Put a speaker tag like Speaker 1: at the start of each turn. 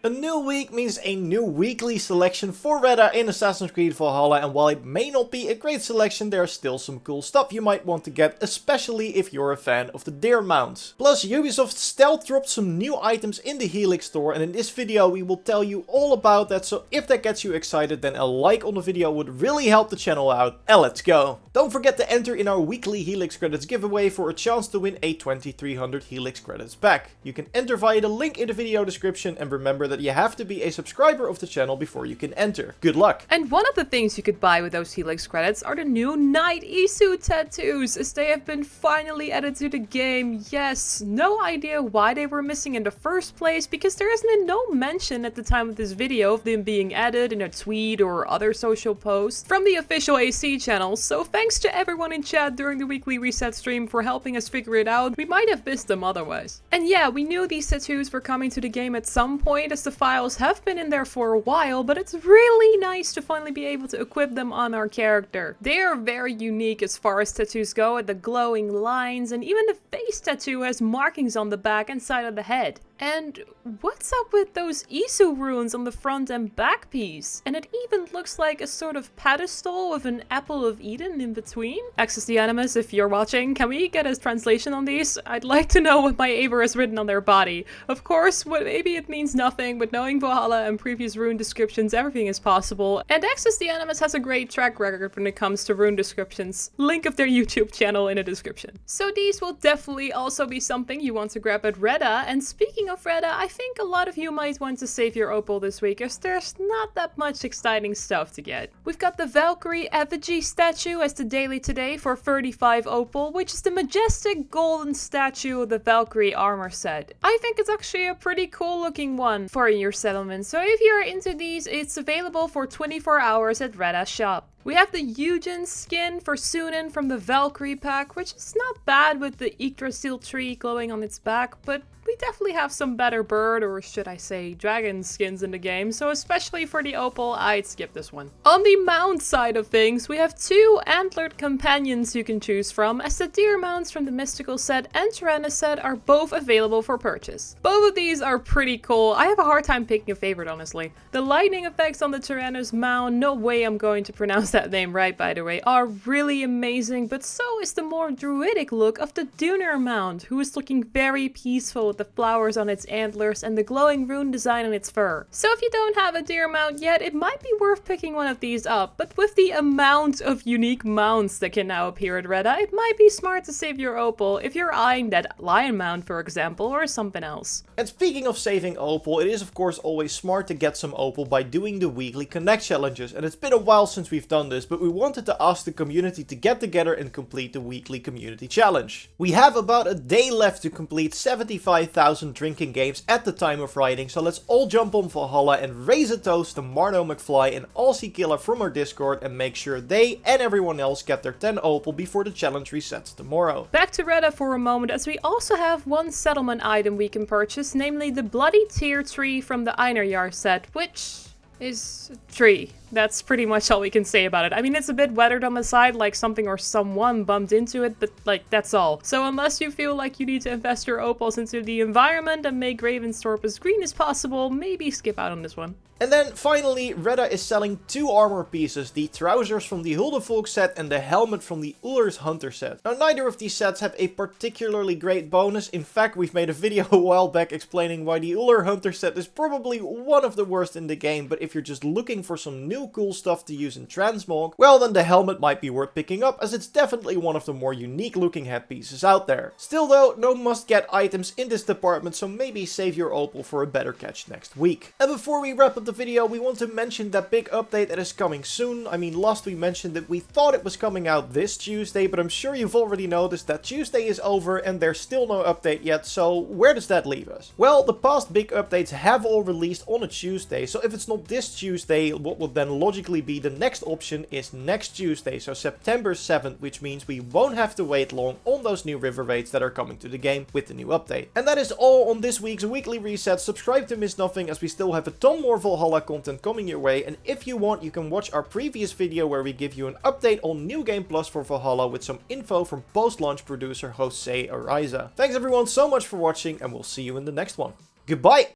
Speaker 1: A new week means a new weekly selection for Reda in Assassin's Creed Valhalla, and while it may not be a great selection, there is still some cool stuff you might want to get, especially if you're a fan of the deer mounts. Plus, Ubisoft stealth dropped some new items in the Helix store, and in this video we will tell you all about that, so if that gets you excited, then a like on the video would really help the channel out, and let's go! Don't forget to enter in our weekly Helix credits giveaway for a chance to win a 2300 Helix credits back. You can enter via the link in the video description, and remember that you have to be a subscriber of the channel before you can enter. Good luck!
Speaker 2: And one of the things you could buy with those Helix credits are the new Night ISU tattoos, as they have been finally added to the game. Yes, no idea why they were missing in the first place, because there has been no mention at the time of this video of them being added in a tweet or other social post from the official AC channel, so thanks to everyone in chat during the weekly reset stream for helping us figure it out. We might have missed them otherwise. And yeah, we knew these tattoos were coming to the game at some point, as the files have been in there for a while, but it's really nice to finally be able to equip them on our character. They are very unique as far as tattoos go, the glowing lines, and even the face tattoo has markings on the back and side of the head. And what's up with those ISU runes on the front and back piece? And it even looks like a sort of pedestal with an apple of Eden in between. Access the Animus, if you're watching, can we get a translation on these? I'd like to know what my Aver has written on their body. Of course, maybe it means nothing, but knowing Valhalla and previous rune descriptions, everything is possible. And Access the Animus has a great track record when it comes to rune descriptions. Link of their YouTube channel in the description. So these will definitely also be something you want to grab at Reda. And speaking of Reda, I think a lot of you might want to save your opal this week, as there's not that much exciting stuff to get. We've got the Valkyrie effigy statue as the daily today for 35 opal, which is the majestic golden statue of the Valkyrie armor set. I think it's actually a pretty cool looking one for your settlement, so if you're into these, it's available for 24 hours at Reda's shop. We have the Eugen skin for Sunan from the Valkyrie pack, which is not bad with the Yggdrasil tree glowing on its back, but we definitely have some better bird, or should I say dragon skins in the game, so especially for the opal, I'd skip this one. On the mount side of things, we have two antlered companions you can choose from, as the deer mounts from the mystical set and Tyrannus set are both available for purchase. Both of these are pretty cool. I have a hard time picking a favorite, honestly. The lightning effects on the Tyrannus mount, no way I'm going to pronounce that name right by the way, are really amazing, but so is the more druidic look of the Duner mount, who is looking very peaceful with the flowers on its antlers and the glowing rune design on its fur. So if you don't have a deer mount yet, it might be worth picking one of these up, but with the amount of unique mounts that can now appear at Reda, it might be smart to save your opal if you're eyeing that lion mount, for example, or something else.
Speaker 1: And speaking of saving opal, it is of course always smart to get some opal by doing the weekly connect challenges, and it's been a while since we've done this, but we wanted to ask the community to get together and complete the weekly community challenge. We have about a day left to complete 75,000 drinking games at the time of writing, so let's all jump on Valhalla and raise a toast to Marno McFly, an Aussie killer from our Discord, and make sure they and everyone else get their 10 opal before the challenge resets tomorrow.
Speaker 2: Back to Reda for a moment, as we also have one settlement item we can purchase, namely the Bloody Tear tree from the Einarjar set, which is a tree. That's pretty much all we can say about it. I mean, it's a bit weathered on the side, like something or someone bumped into it, but like, that's all. So unless you feel like you need to invest your opals into the environment and make Ravensthorpe as green as possible, maybe skip out on this one.
Speaker 1: And then finally, Reda is selling two armor pieces, the trousers from the Huldevolk set and the helmet from the Uller's Hunter set. Now, neither of these sets have a particularly great bonus. In fact, we've made a video a while back explaining why the Uller Hunter set is probably one of the worst in the game, but if you're just looking for some new cool stuff to use in Transmog, well then the helmet might be worth picking up, as it's definitely one of the more unique looking headpieces out there. Still though, no must get items in this department, so maybe save your opal for a better catch next week. And before we wrap up the video, we want to mention that big update that is coming soon. I mean, last we mentioned that we thought it was coming out this Tuesday, but I'm sure you've already noticed that Tuesday is over and there's still no update yet, so where does that leave us? Well, the past big updates have all released on a Tuesday, so if it's not this Tuesday, what would then logically be the next option is next Tuesday, so September 7th, which means we won't have to wait long on those new river raids that are coming to the game with the new update. And that is all on this week's weekly reset. Subscribe to miss nothing, as we still have a ton more Valhalla content coming your way, and if you want, you can watch our previous video where we give you an update on New Game Plus for Valhalla with some info from post-launch producer Jose Ariza. Thanks everyone so much for watching, and we'll see you in the next one. Goodbye!